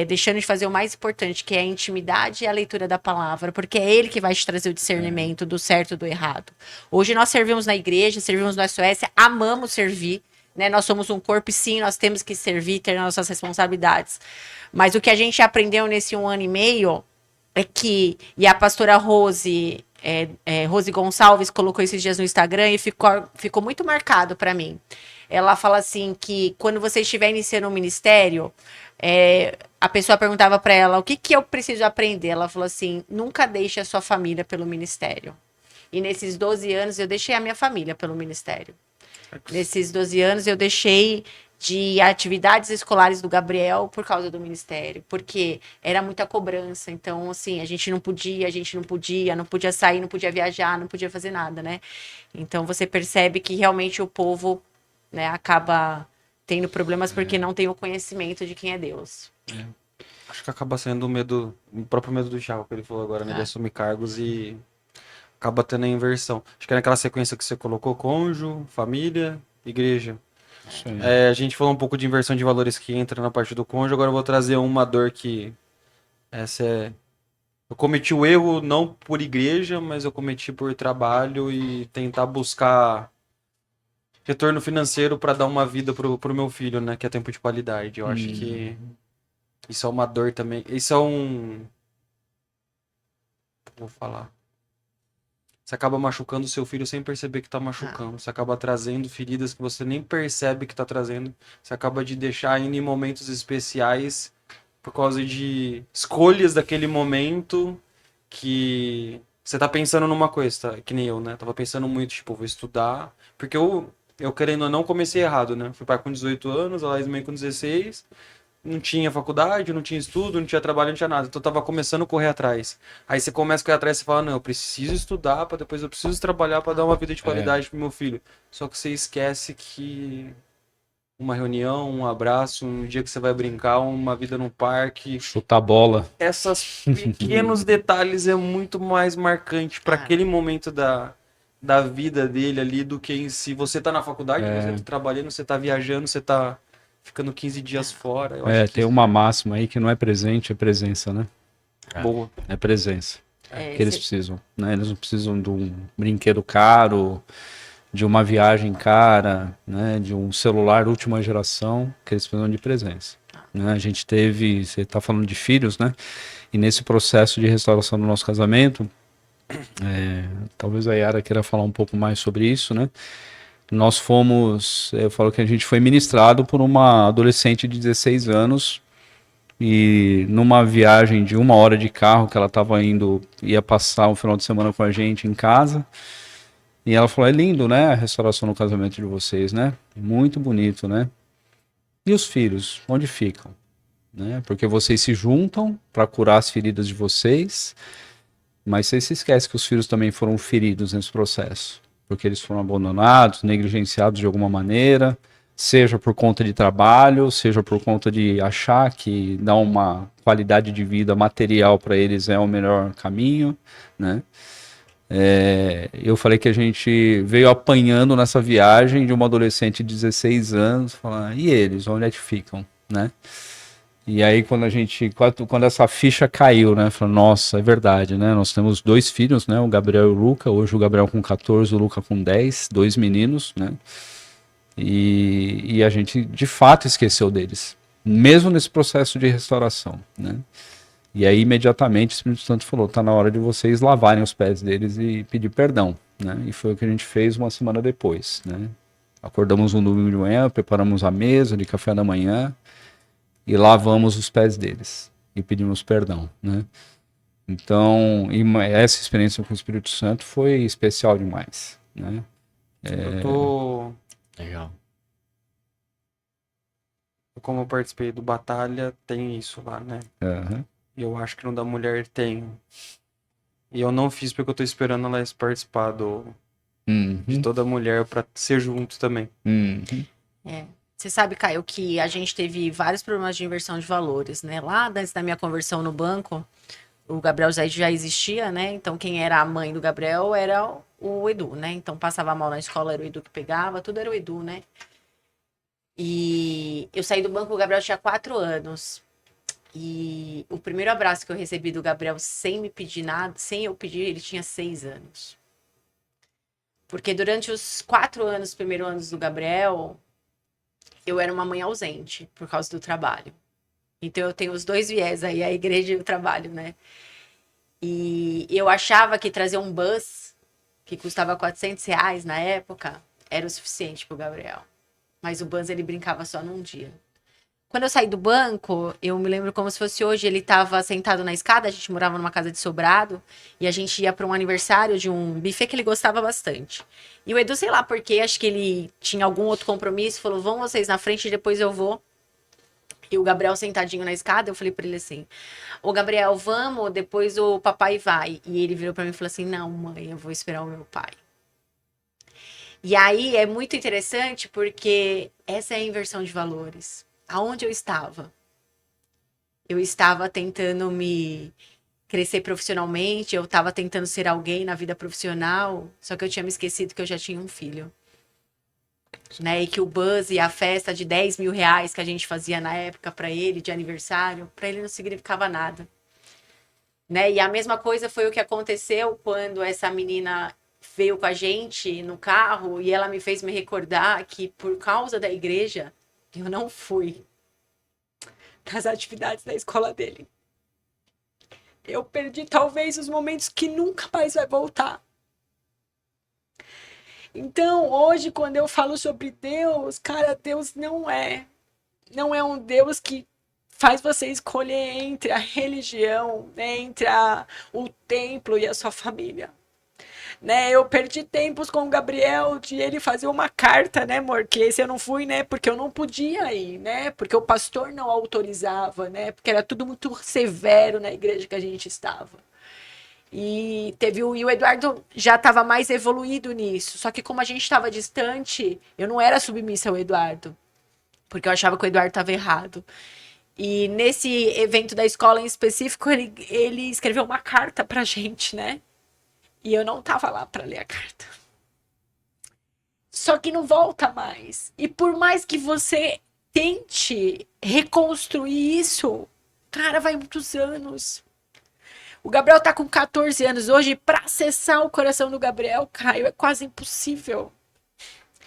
deixando de fazer o mais importante, que é a intimidade e a leitura da palavra. Porque é ele que vai te trazer o discernimento do certo e do errado. Hoje nós servimos na igreja, servimos no SOS, amamos servir, né? Nós somos um corpo e sim, nós temos que servir, ter nossas responsabilidades. Mas o que a gente aprendeu nesse 1 ano e meio é que, e a pastora Rose Gonçalves colocou esses dias no Instagram e ficou muito marcado para mim. Ela fala assim que quando você estiver iniciando um ministério, a pessoa perguntava para ela, o que eu preciso aprender? Ela falou assim, nunca deixe a sua família pelo ministério. E nesses 12 anos eu deixei a minha família pelo ministério. Nesses 12 anos eu deixei de atividades escolares do Gabriel por causa do ministério, porque era muita cobrança. Então, assim, a gente não podia sair, não podia viajar, não podia fazer nada, né? Então, você percebe que realmente o povo, né, acaba tendo problemas porque não tem o conhecimento de quem é Deus. Acho que acaba sendo o próprio medo do Thiago, que ele falou agora, né? De assumir cargos e acaba tendo a inversão. Acho que é naquela sequência que você colocou, cônjuge, família, igreja. A gente falou um pouco de inversão de valores que entra na parte do cônjuge, agora eu vou trazer uma dor que eu cometi o erro não por igreja, mas eu cometi por trabalho e tentar buscar retorno financeiro para dar uma vida pro meu filho, né, que é tempo de qualidade. Eu acho que isso é uma dor também. Isso é vou falar. Você acaba machucando o seu filho sem perceber que tá machucando. Você acaba trazendo feridas que você nem percebe que tá trazendo. Você acaba de deixar ainda em momentos especiais por causa de escolhas daquele momento que você tá pensando numa coisa, tá? Que nem eu, né? Tava pensando muito, tipo, vou estudar. Porque eu querendo ou não, comecei errado, né? Fui pai com 18 anos, a Laís mãe com 16. Não tinha faculdade, não tinha estudo, não tinha trabalho, não tinha nada. Então eu tava começando a correr atrás. Aí você começa a correr atrás e fala, não, eu preciso estudar, para depois eu preciso trabalhar para dar uma vida de qualidade pro meu filho. Só que você esquece que uma reunião, um abraço, um dia que você vai brincar, uma vida no parque. Chutar bola. Esses pequenos detalhes é muito mais marcante para aquele momento da da vida dele ali do que em si. Você tá na faculdade, você tá trabalhando, você tá viajando, você tá ficando 15 dias fora. Eu acho que tem isso uma máxima aí que não é presente, é presença, né? é boa. É presença É, que eles precisam, né? Eles não precisam de um brinquedo caro, de uma viagem cara, né? De um celular última geração, que eles precisam de presença. Né? A gente teve, você está falando de filhos, né? E nesse processo de restauração do nosso casamento, talvez a Yara queira falar um pouco mais sobre isso, né? Nós fomos, eu falo que a gente foi ministrado por uma adolescente de 16 anos e numa viagem de 1 hora de carro que ela estava indo, ia passar um final de semana com a gente em casa. E ela falou, é lindo, né, a restauração no casamento de vocês, né? Muito bonito, né? E os filhos, onde ficam? Né? Porque vocês se juntam para curar as feridas de vocês, mas vocês se esquecem que os filhos também foram feridos nesse processo, porque eles foram abandonados, negligenciados de alguma maneira, seja por conta de trabalho, seja por conta de achar que dar uma qualidade de vida material para eles é o melhor caminho, né? Eu falei que a gente veio apanhando nessa viagem de uma adolescente de 16 anos, falando, e eles, onde é que ficam, né? E aí quando essa ficha caiu, né, falou, nossa, é verdade, né, nós temos 2 filhos, né, o Gabriel e o Luca, hoje o Gabriel com 14, o Luca com 10, 2 meninos, né, e a gente de fato esqueceu deles, mesmo nesse processo de restauração, né. E aí, imediatamente, o Espírito Santo falou, tá na hora de vocês lavarem os pés deles e pedir perdão, né? E foi o que a gente fez uma semana depois, né? Acordamos um domingo de manhã, preparamos a mesa de café da manhã e lavamos os pés deles e pedimos perdão, né? Então, essa experiência com o Espírito Santo foi especial demais, né? Eu tô... Legal. Como eu participei do Batalha, tem isso lá, né? Aham. E eu acho que no da mulher tem. E eu não fiz porque eu tô esperando ela participar de toda mulher pra ser junto também. Você sabe, Caio, que a gente teve vários problemas de inversão de valores, né? Lá antes da minha conversão no banco, o Gabriel já existia, né? Então quem era a mãe do Gabriel era o Edu, né? Então passava mal na escola, era o Edu que pegava, tudo era o Edu, né? E eu saí do banco, o Gabriel tinha 4 anos. E o primeiro abraço que eu recebi do Gabriel sem me pedir nada, sem eu pedir, ele tinha 6 anos. Porque durante os 4 anos, primeiros anos do Gabriel, eu era uma mãe ausente por causa do trabalho. Então eu tenho os 2 viés aí, a igreja e o trabalho, né? E eu achava que trazer um bus, que custava R$ 400 na época, era o suficiente pro Gabriel. Mas o bus ele brincava só num dia. Quando eu saí do banco, eu me lembro como se fosse hoje, ele estava sentado na escada, a gente morava numa casa de sobrado, e a gente ia para um aniversário de um buffet que ele gostava bastante. E o Edu, sei lá porque, acho que ele tinha algum outro compromisso, falou, vão vocês na frente e depois eu vou. E o Gabriel sentadinho na escada, eu falei para ele assim, ô Gabriel, vamos, depois o papai vai. E ele virou para mim e falou assim, não mãe, eu vou esperar o meu pai. E aí é muito interessante porque essa é a inversão de valores. Aonde eu estava? Eu estava tentando me crescer profissionalmente, eu estava tentando ser alguém na vida profissional, só que eu tinha me esquecido que eu já tinha um filho. Né? E que o buzz e a festa de R$ 10.000 que a gente fazia na época para ele, de aniversário, para ele não significava nada. Né? E a mesma coisa foi o que aconteceu quando essa menina veio com a gente no carro e ela me fez me recordar que por causa da igreja, eu não fui nas atividades da escola dele. Eu perdi talvez os momentos que nunca mais vai voltar. Então, hoje, quando eu falo sobre Deus, cara, Deus não é um Deus que faz você escolher entre a religião, né, entre o templo e a sua família. Né, eu perdi tempos com o Gabriel de ele fazer uma carta, né, amor, que esse eu não fui, né, porque eu não podia ir, né, porque o pastor não autorizava, né, porque era tudo muito severo na igreja que a gente estava. E o Eduardo já estava mais evoluído nisso, só que como a gente estava distante, eu não era submissa ao Eduardo, porque eu achava que o Eduardo estava errado. E nesse evento da escola em específico, ele escreveu uma carta pra gente, né? E eu não tava lá para ler a carta. Só que não volta mais. E por mais que você tente reconstruir isso, cara, vai muitos anos. O Gabriel tá com 14 anos hoje, pra acessar o coração do Gabriel, Caio, é quase impossível.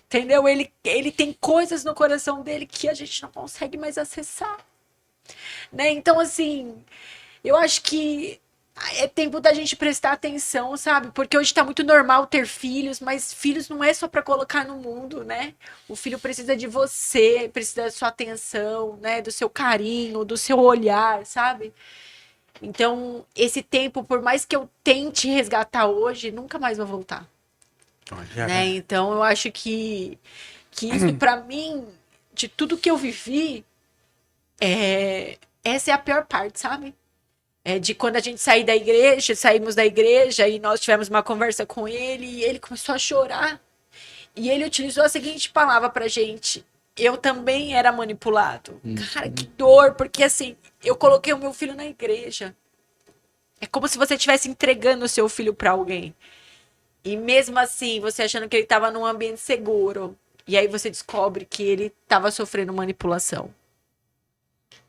Entendeu? Ele tem coisas no coração dele que a gente não consegue mais acessar. Né? Então, assim, eu acho que é tempo da gente prestar atenção, sabe? Porque hoje tá muito normal ter filhos, mas filhos não é só pra colocar no mundo, né? O filho precisa de você, precisa da sua atenção, né? Do seu carinho, do seu olhar, sabe? Então, esse tempo, por mais que eu tente resgatar hoje, nunca mais vai voltar. Né? Então, eu acho que isso, pra mim, de tudo que eu vivi, essa é a pior parte, sabe? De quando a gente saímos da igreja e nós tivemos uma conversa com ele e ele começou a chorar. E ele utilizou a seguinte palavra pra gente: eu também era manipulado. Cara, que dor, porque assim, eu coloquei o meu filho na igreja. É como se você estivesse entregando o seu filho pra alguém. E mesmo assim, você achando que ele estava num ambiente seguro. E aí você descobre que ele estava sofrendo manipulação.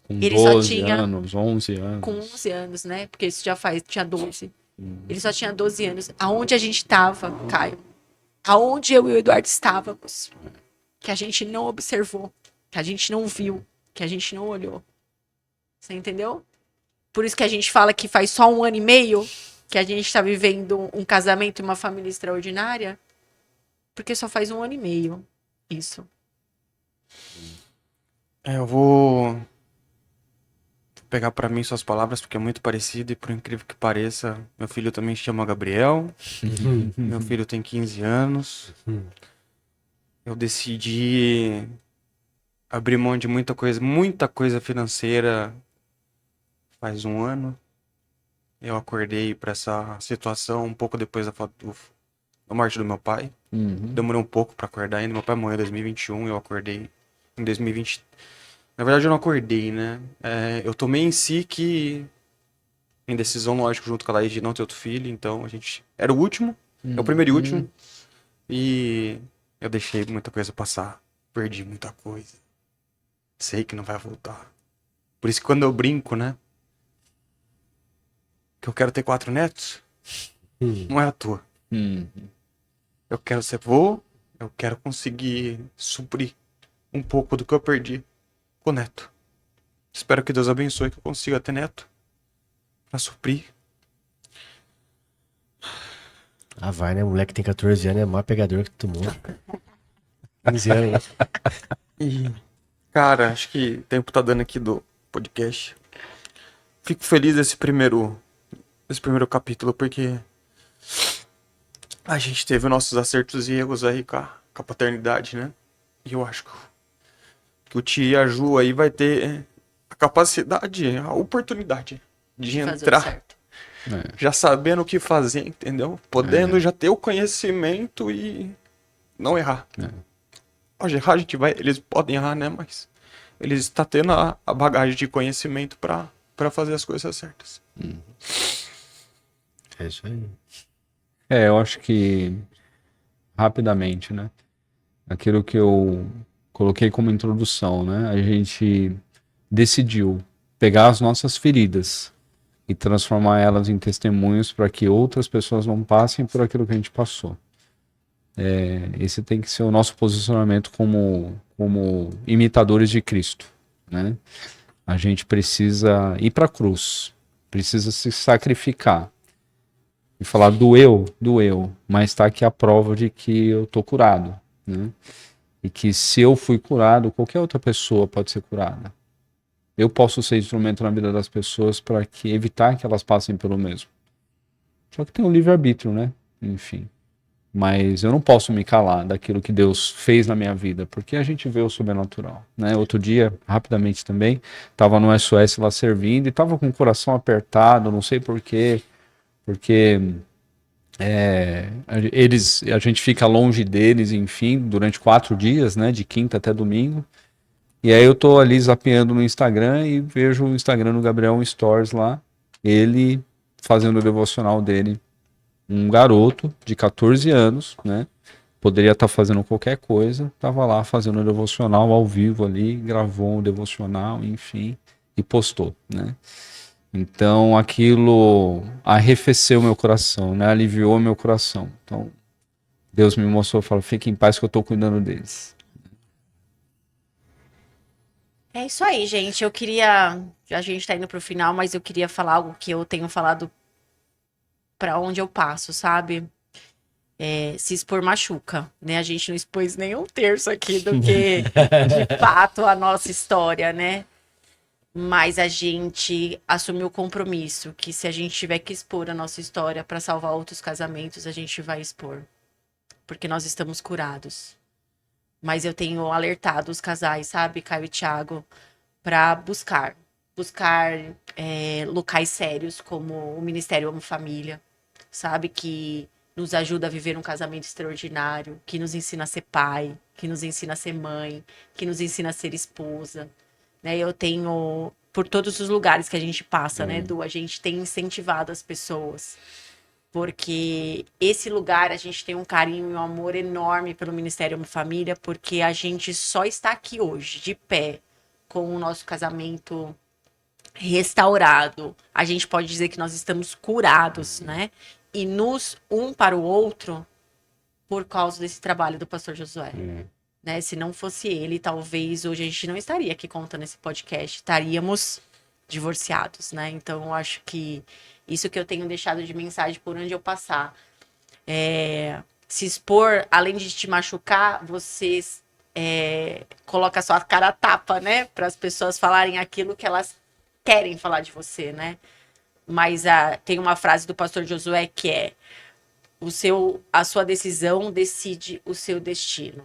Com Ele só 12 tinha- anos, 11 anos. Com 11 anos, né? Porque isso tinha 12. Ele só tinha 12 anos. Aonde a gente estava, Caio? Aonde eu e o Eduardo estávamos? Que a gente não observou. Que a gente não viu. Que a gente não olhou. Você entendeu? Por isso que a gente fala que faz só 1 ano e meio que a gente está vivendo um casamento e uma família extraordinária. Porque só faz 1 ano e meio. Isso. Eu vou pegar pra mim suas palavras, porque é muito parecido e por incrível que pareça, meu filho também se chama Gabriel. Meu filho tem 15 anos. Eu decidi abrir mão de muita coisa financeira faz 1 ano. Eu acordei pra essa situação um pouco depois da morte do meu pai. Demorei um pouco pra acordar ainda. Meu pai morreu em 2021, eu acordei em 2020. Na verdade, eu não acordei, né? Eu tomei em si que... Em decisão, lógico, junto com a Laís de não ter outro filho. Então, a gente... Era o último. É o primeiro e último. E eu deixei muita coisa passar. Perdi muita coisa. Sei que não vai voltar. Por isso que quando eu brinco, né? Que eu quero ter 4 netos. Não é à toa. Eu quero ser vô. Eu quero conseguir suprir um pouco do que eu perdi com o neto. Espero que Deus abençoe que eu consiga ter neto pra suprir. Ah, vai, né? O moleque tem 14 anos, é o maior pegador que todo mundo. 15 anos. E, cara, acho que o tempo tá dando aqui do podcast. Fico feliz desse primeiro capítulo, porque a gente teve nossos acertos e erros aí com a paternidade, né? E eu acho que o Tia e a Ju aí vai ter a capacidade, a oportunidade de Fazer o entrar certo. já sabendo o que fazer, entendeu? Podendo já ter o conhecimento e não errar. Pode errar, eles podem errar, né? Mas eles estão tendo a bagagem de conhecimento pra fazer as coisas certas. É isso aí. Eu acho que rapidamente, né? Aquilo que eu coloquei como introdução, né? A gente decidiu pegar as nossas feridas e transformar elas em testemunhos para que outras pessoas não passem por aquilo que a gente passou. Esse tem que ser o nosso posicionamento como imitadores de Cristo, né? A gente precisa ir para a cruz, precisa se sacrificar e falar doeu, mas está aqui a prova de que eu tô curado, né? E que se eu fui curado, qualquer outra pessoa pode ser curada. Eu posso ser instrumento na vida das pessoas para evitar que elas passem pelo mesmo. Só que tem um livre-arbítrio, né? Enfim. Mas eu não posso me calar daquilo que Deus fez na minha vida, porque a gente vê o sobrenatural, né? Outro dia, rapidamente também, estava no SOS lá servindo e estava com o coração apertado, não sei porquê, porque a gente fica longe deles, enfim, durante 4 dias, né? De quinta até domingo. E aí eu tô ali zapeando no Instagram e vejo o Instagram do Gabriel, um stories lá, ele fazendo o devocional dele. Um garoto de 14 anos, né? Poderia estar fazendo qualquer coisa, tava lá fazendo um devocional ao vivo ali, gravou um devocional, enfim, e postou, né? Então aquilo arrefeceu meu coração, né? Aliviou meu coração. Então Deus me mostrou, falou, fique em paz que eu tô cuidando deles. É isso aí, gente. Eu queria. A gente tá indo pro final, mas eu queria falar algo que eu tenho falado pra onde eu passo, sabe? Se expor machuca, né? A gente não expôs nem um terço aqui do que, de fato, a nossa história, né? Mas a gente assumiu o compromisso que se a gente tiver que expor a nossa história pra salvar outros casamentos, a gente vai expor. Porque nós estamos curados. Mas eu tenho alertado os casais, sabe, Caio e Thiago, para buscar locais sérios como o Ministério Amo Família, sabe, que nos ajuda a viver um casamento extraordinário, que nos ensina a ser pai, que nos ensina a ser mãe, que nos ensina a ser esposa, né? Eu tenho, por todos os lugares que a gente passa, né, Edu, a gente tem incentivado as pessoas. Porque esse lugar a gente tem um carinho e um amor enorme pelo Ministério Amo Família, porque a gente só está aqui hoje, de pé, com o nosso casamento restaurado. A gente pode dizer que nós estamos curados, né? E nos um para o outro por causa desse trabalho do pastor Josué. Né? Se não fosse ele, talvez hoje a gente não estaria aqui contando esse podcast, estaríamos divorciados, né? Então eu acho que isso que eu tenho deixado de mensagem por onde eu passar. Se expor, além de te machucar, você coloca a sua cara a tapa, né? Para as pessoas falarem aquilo que elas querem falar de você, né? Mas tem uma frase do pastor Josué que é: a sua decisão decide o seu destino.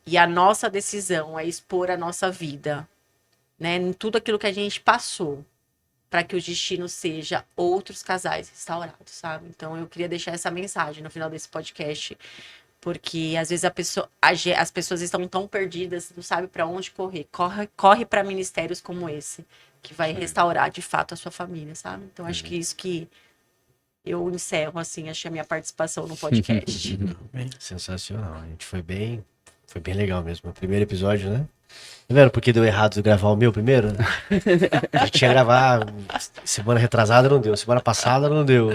E a nossa decisão é expor a nossa vida, né? Em tudo aquilo que a gente passou, para que o destino seja outros casais restaurados, sabe? Então eu queria deixar essa mensagem no final desse podcast, porque às vezes as pessoas estão tão perdidas, não sabem para onde correr. Corre para ministérios como esse, que vai restaurar de fato a sua família, sabe? Então acho que isso que eu encerro, assim, acho a minha participação no podcast. Sensacional. A gente foi bem legal mesmo. O primeiro episódio, né? Tá vendo por que deu errado gravar o meu primeiro? A gente tinha gravado semana retrasada, não deu. Semana passada não deu.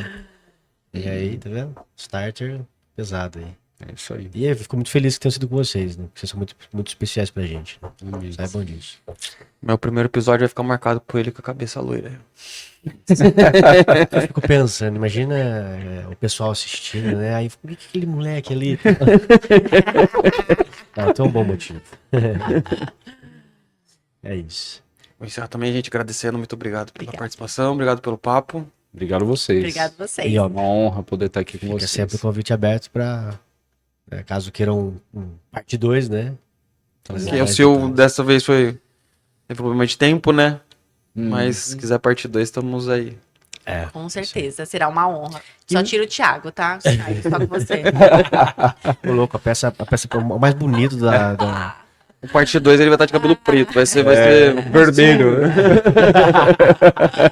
E aí, tá vendo? Starter pesado aí. É isso aí. E eu fico muito feliz que tenham sido com vocês, né? Vocês são muito, muito especiais pra gente. Né? Amém. Saibam disso. Meu primeiro episódio vai ficar marcado por ele com a cabeça loira. Eu fico pensando, imagina o pessoal assistindo, né? Aí, por que aquele moleque ali? Tem um bom motivo. É isso. Vou encerrar também, gente, agradecendo. Muito obrigado pela participação, obrigado pelo papo. Obrigado a vocês. Obrigado a vocês. E, ó, Uma honra poder estar aqui com fica vocês. sempre o convite aberto pra, caso queiram parte 2, né? Que o seu dessa vez foi problema de tempo, né? Mas se quiser parte 2, estamos aí. Com certeza, será uma honra. Só tira o Thiago, tá? Só com você. Ô, louco, a peça o mais bonito da... O parte 2 ele vai estar de cabelo preto, vai ser vermelho. Né?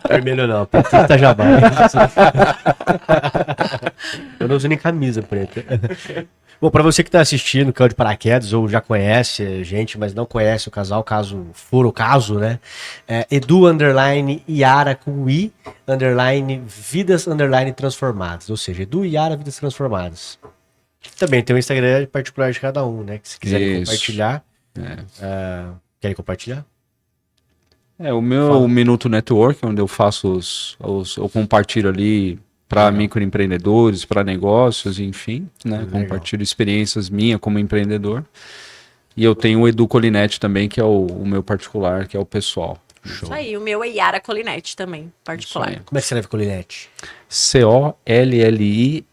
Vermelho não, preta jabá. Eu não uso nem camisa preta. Bom, pra você que tá assistindo, caiu de paraquedas ou já conhece a gente, mas não conhece o casal, caso for o caso, né? Edu_Iara com I, vidas transformadas. Ou seja, Edu e Iara Vidas Transformadas. Também tem um Instagram particular de cada um, né? Que se quiserem compartilhar. Querem compartilhar? O meu Minuto Network, onde eu faço eu compartilho ali para microempreendedores, para negócios, enfim, né? Compartilho experiências minhas como empreendedor. E eu tenho o Edu Colinetti também, que é o meu particular, que é o pessoal. Show. Isso aí, o meu é Iara Colinetti também, particular. Como é que você escreve Colinetti?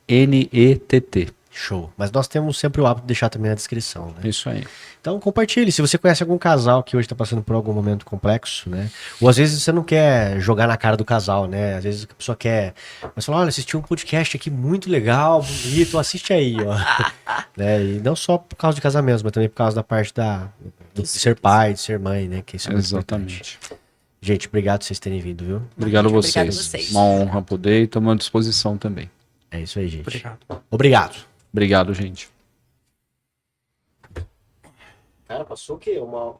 Collinett. Show. Mas nós temos sempre o hábito de deixar também na descrição, né? Isso aí. Então compartilhe. Se você conhece algum casal que hoje está passando por algum momento complexo, né? Ou às vezes você não quer jogar na cara do casal, né? Às vezes a pessoa quer... Mas fala, olha, assisti um podcast aqui muito legal, bonito, assiste aí, ó. Né? E não só por causa de casamento, mas também por causa da parte de ser pai, de ser mãe, né? Que isso é muito Exatamente. importante. Gente, obrigado por vocês terem vindo, viu? Obrigado a vocês. Uma honra poder e estamos à disposição também. É isso aí, gente. Obrigado. Obrigado. Obrigado, gente. Cara, passou o quê? Uma